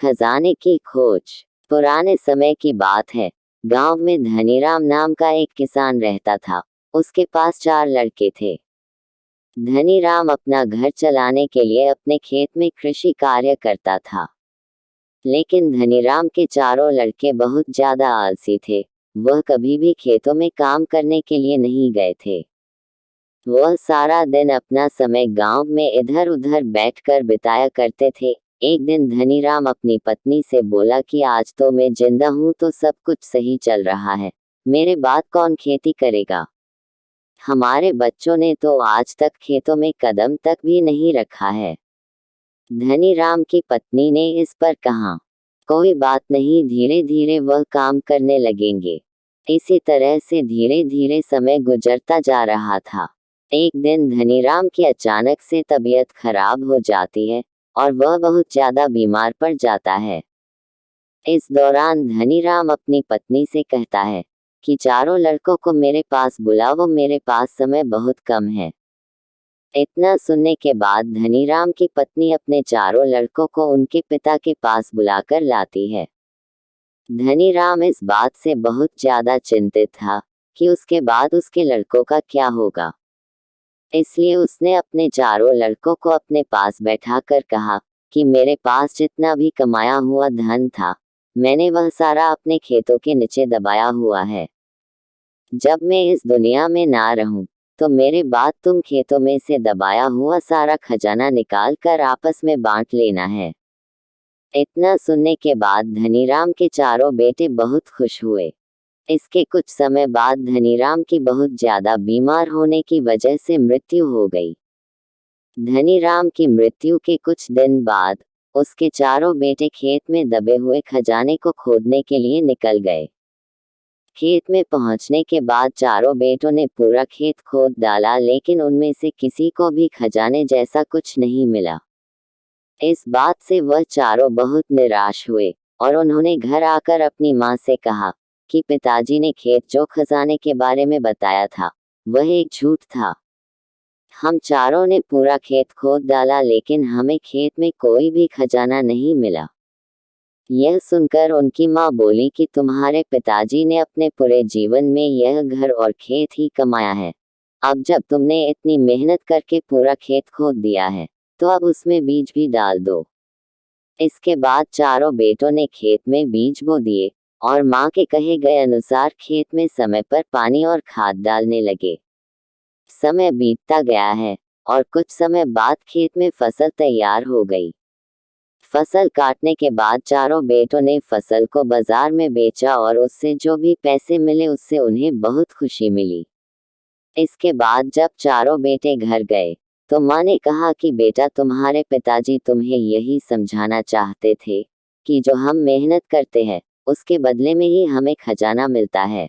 खजाने की खोज। पुराने समय की बात है। गांव में धनीराम नाम का एक किसान रहता था। उसके पास 4 लड़के थे। धनीराम अपना घर चलाने के लिए अपने खेत में कृषि कार्य करता था। लेकिन धनीराम के चारों लड़के बहुत ज्यादा आलसी थे। वह कभी भी खेतों में काम करने के लिए नहीं गए थे। वह सारा दिन अपना समय गांव में इधर उधर बैठकर बिताया करते थे। एक दिन धनीराम अपनी पत्नी से बोला कि आज तो मैं जिंदा हूं तो सब कुछ सही चल रहा है। मेरे बाद कौन खेती करेगा? हमारे बच्चों ने तो आज तक खेतों में कदम तक भी नहीं रखा है। धनीराम की पत्नी ने इस पर कहा, कोई बात नहीं, धीरे धीरे वह काम करने लगेंगे। इसी तरह से धीरे धीरे समय गुजरता जा रहा था। एक दिन धनीराम की अचानक से तबीयत खराब हो जाती है और वह बहुत ज्यादा बीमार पड़ जाता है। इस दौरान धनीराम अपनी पत्नी से कहता है कि चारों लड़कों को मेरे पास बुलाओ, मेरे पास समय बहुत कम है। इतना सुनने के बाद धनीराम की पत्नी अपने चारों लड़कों को उनके पिता के पास बुलाकर लाती है। धनीराम इस बात से बहुत ज्यादा चिंतित था कि उसके बाद उसके लड़कों का क्या होगा। इसलिए उसने अपने चारों लड़कों को अपने पास बैठाकर कहा कि मेरे पास जितना भी कमाया हुआ धन था, मैंने वह सारा अपने खेतों के नीचे दबाया हुआ है। जब मैं इस दुनिया में ना रहूं, तो मेरे बाद तुम खेतों में से दबाया हुआ सारा खजाना निकाल कर आपस में बांट लेना है। इतना सुनने के बाद धनीराम के चारों बेटे बहुत खुश हुए। इसके कुछ समय बाद धनीराम की बहुत ज्यादा बीमार होने की वजह से मृत्यु हो गई। धनीराम की मृत्यु के कुछ दिन बाद उसके चारों बेटे खेत में दबे हुए खजाने को खोदने के लिए निकल गए। खेत में पहुंचने के बाद चारों बेटों ने पूरा खेत खोद डाला, लेकिन उनमें से किसी को भी खजाने जैसा कुछ नहीं मिला। इस बात से वह चारों बहुत निराश हुए और उन्होंने घर आकर अपनी मां से कहा कि पिताजी ने खेत जो खजाने के बारे में बताया था वह एक झूठ था। हम चारों ने पूरा खेत खोद डाला, लेकिन हमें खेत में कोई भी खजाना नहीं मिला। यह सुनकर उनकी मां बोली कि तुम्हारे पिताजी ने अपने पूरे जीवन में यह घर और खेत ही कमाया है। अब जब तुमने इतनी मेहनत करके पूरा खेत खोद दिया है, तो अब उसमें बीज भी डाल दो। इसके बाद चारों बेटों ने खेत में बीज बो दिए और मां के कहे गए अनुसार खेत में समय पर पानी और खाद डालने लगे। समय बीतता गया है और कुछ समय बाद खेत में फसल तैयार हो गई। फसल काटने के बाद चारों बेटों ने फसल को बाजार में बेचा और उससे जो भी पैसे मिले उससे उन्हें बहुत खुशी मिली। इसके बाद जब चारों बेटे घर गए तो मां ने कहा कि बेटा, तुम्हारे पिताजी तुम्हें यही समझाना चाहते थे कि जो हम मेहनत करते हैं उसके बदले में ही हमें खजाना मिलता है।